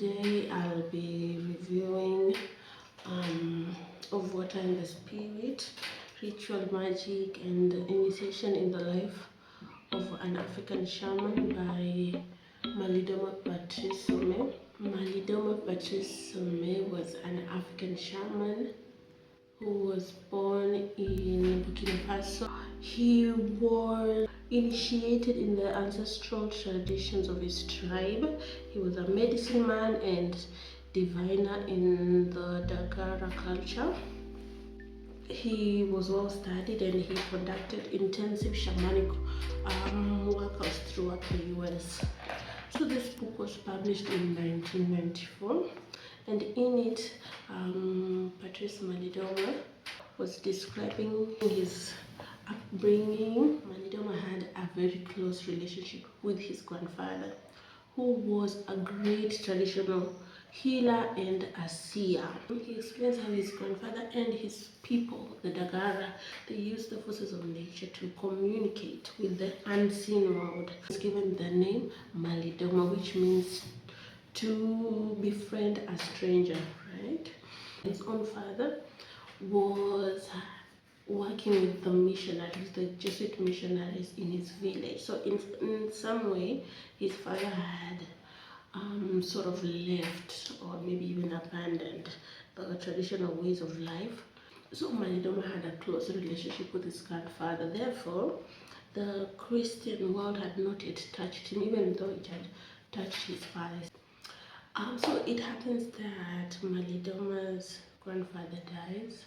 Today I'll be reviewing of water and the spirit, ritual magic and initiation in the life of an African shaman by Malidoma Patrice Some. Malidoma Patrice Some was an African shaman who was born in Burkina Faso. He was initiated in the ancestral traditions of his tribe. He was a medicine man and diviner in the Dagara culture. He was well studied and he conducted intensive shamanic workouts throughout the US. So this book was published in 1994, and in it Patrice Malidoma was describing his upbringing. Malidoma had a very close relationship with his grandfather, who was a great traditional healer and a seer. He explains how his grandfather and his people, the Dagara, they used the forces of nature to communicate with the unseen world. He was given the name Malidoma, which means to befriend a stranger, right? His own father was working with the missionaries, the Jesuit missionaries in his village. So in some way, his father had sort of left or maybe even abandoned the traditional ways of life. So Malidoma had a close relationship with his grandfather. Therefore, the Christian world had not yet touched him, even though it had touched his father. So it happens that Malidoma's grandfather dies,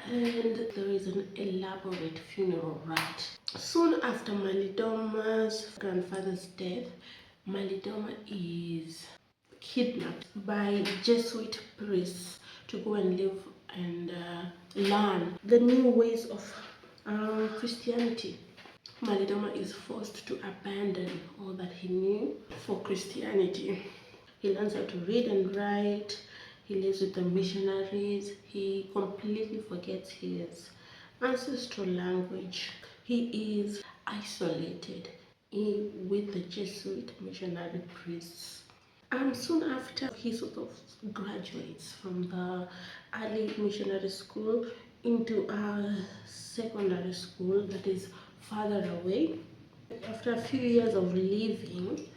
and there is an elaborate funeral rite. Soon after Malidoma's grandfather's death, Malidoma is kidnapped by Jesuit priests to go and live and learn the new ways of Christianity. Malidoma is forced to abandon all that he knew for Christianity. He learns how to read and write. He lives with the missionaries. He completely forgets his ancestral language. He is isolated with the Jesuit missionary priests. Soon after, he sort of graduates from the early missionary school into a secondary school that is farther away. After a few years of living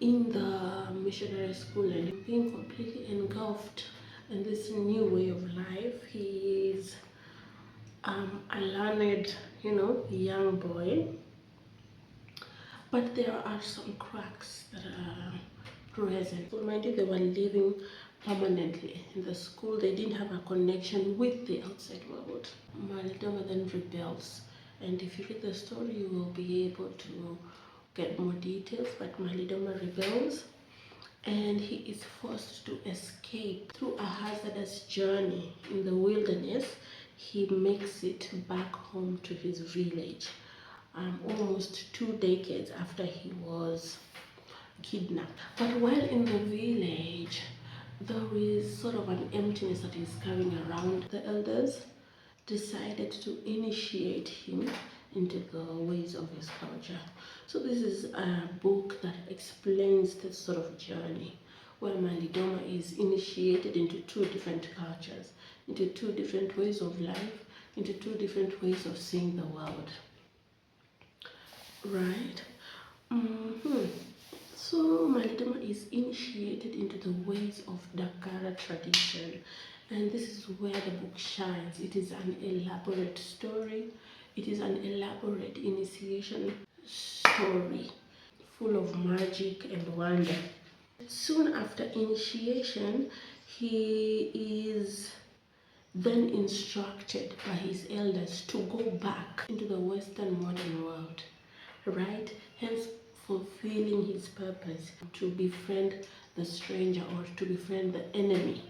in the missionary school and being completely engulfed in this new way of life, he is a learned, young boy. But there are some cracks that are present. So mind you, they were living permanently in the school. They didn't have a connection with the outside world. Malidoma then rebels, and if you read the story, you will be able to get more details. But Malidoma rebels, and he is forced to escape through a hazardous journey in the wilderness. He makes it back home to his village, almost 2 decades after he was kidnapped. But while in the village, there is sort of an emptiness that is carrying around. The elders decided to initiate him into the ways of his culture. So this is a book that explains this sort of journey where Malidoma is initiated into 2 different cultures, into 2 different ways of life, into 2 different ways of seeing the world. Right? So Malidoma is initiated into the ways of Dagara tradition, and this is where the book shines. It is an elaborate story. It is an elaborate initiation story, full of magic and wonder. Soon after initiation, he is then instructed by his elders to go back into the Western modern world, right? Hence fulfilling his purpose to befriend the stranger or to befriend the enemy.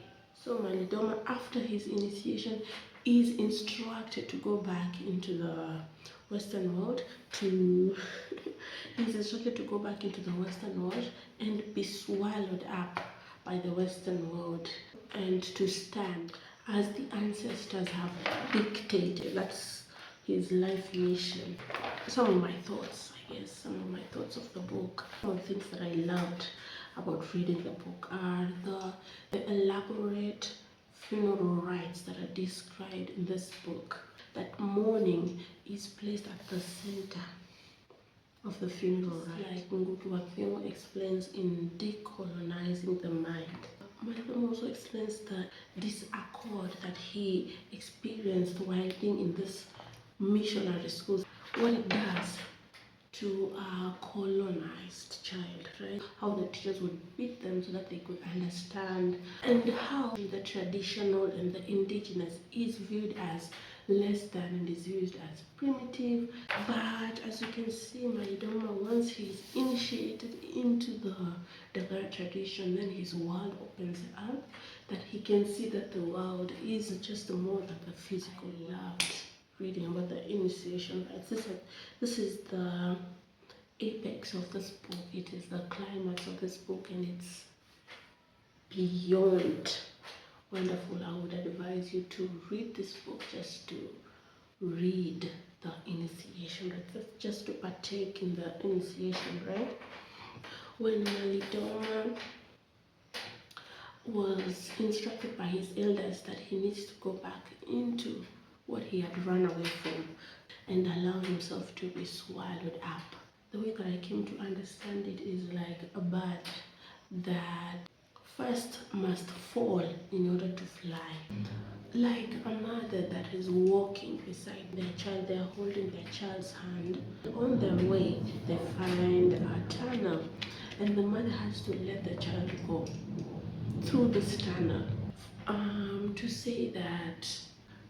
So Malidoma, after his initiation, is instructed to go back into the Western world he's instructed to go back into the Western world and be swallowed up by the Western world, and to stand as the ancestors have dictated. That's his life mission. Some of my thoughts, I guess, some of my thoughts of the book, some of the things that I loved about reading the book are the elaborate funeral rites that are described in this book. That mourning is placed at the center of the funeral rite, like Ngugi explains in Decolonizing the Mind. Malidoma also explains the disaccord that he experienced while being in this missionary school, what it does to a colonized child, right? How the teachers would beat them so that they could understand, and how the traditional and the indigenous is viewed as less than and is used as primitive. But as you can see, Malidoma, once he's initiated into the Dagar tradition, then his world opens up, that he can see that the world is just more than the physical world. Reading about the initiation rites. This is the apex of this book. It is the climax of this book, and it's beyond wonderful. I would advise you to read this book, just to read the initiation rites, just to partake in the initiation, right? When Malidoma was instructed by his elders that he needs to go back into what he had run away from and allow himself to be swallowed up. The way that I came to understand it is like a bird that first must fall in order to fly. Like a mother that is walking beside their child, they are holding their child's hand. On their way, they find a tunnel, and the mother has to let the child go through this tunnel to say that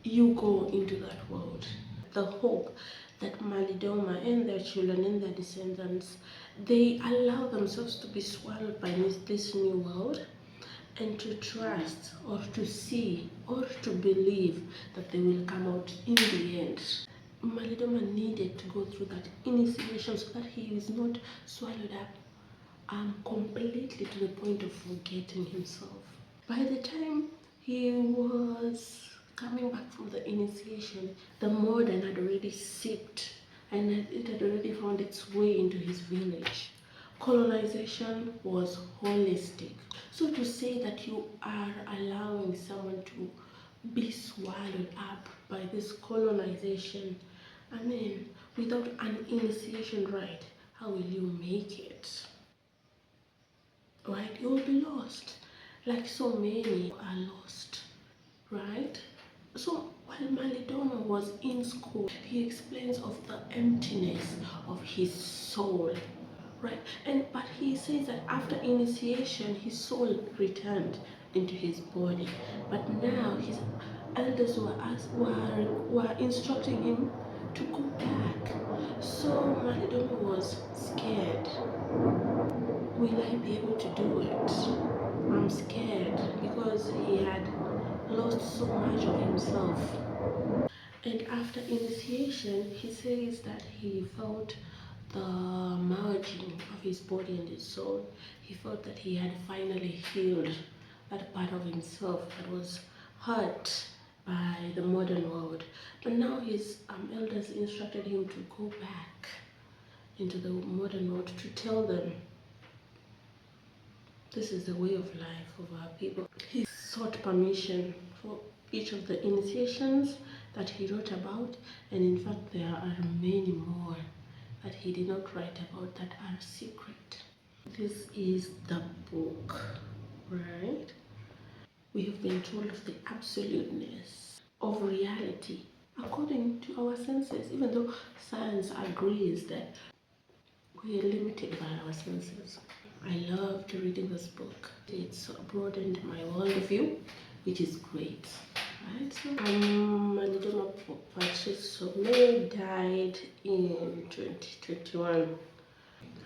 you go into that world. The hope that Malidoma and their children and their descendants, they allow themselves to be swallowed by this new world, and to trust or to see or to believe that they will come out in the end. Malidoma needed to go through that initiation so that he is not swallowed up completely to the point of forgetting himself. By the time he was coming back from the initiation, the modern had already seeped and it had already found its way into his village. Colonization was holistic. So to say that you are allowing someone to be swallowed up by this colonization, I mean, without an initiation rite, how will you make it? Right? You will be lost. Like so many are lost, right? So while Malidoma was in school, he explains of the emptiness of his soul, right? But he says that after initiation, his soul returned into his body. But now his elders were instructing him to go back. So Malidoma was scared. Will I be able to do it? I'm scared because he had lost so much of himself. And after initiation, he says that he felt the merging of his body and his soul. He felt that he had finally healed that part of himself that was hurt by the modern world. But now his elders instructed him to go back into the modern world to tell them this is the way of life of our people. He sought permission for each of the initiations that he wrote about, and in fact there are many more that he did not write about that are secret. This is the book, right? We have been told of the absoluteness of reality according to our senses, even though science agrees that we are limited by our senses. I loved reading this book. It's broadened my worldview, which is great. Right? So, Malidoma Patrice Some died in 2021.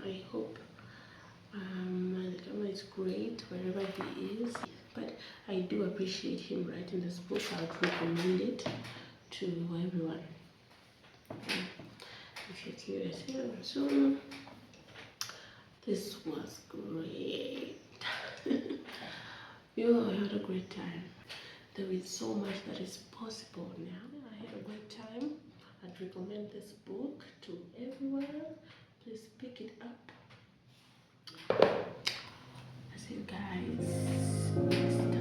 I hope Malidoma is great wherever he is. But I do appreciate him writing this book. I would recommend it to everyone. If you're curious, yeah. So this was great. I had a great time. There is so much that is possible now. I had a great time. I'd recommend this book to everyone. Please pick it up. you guys next time.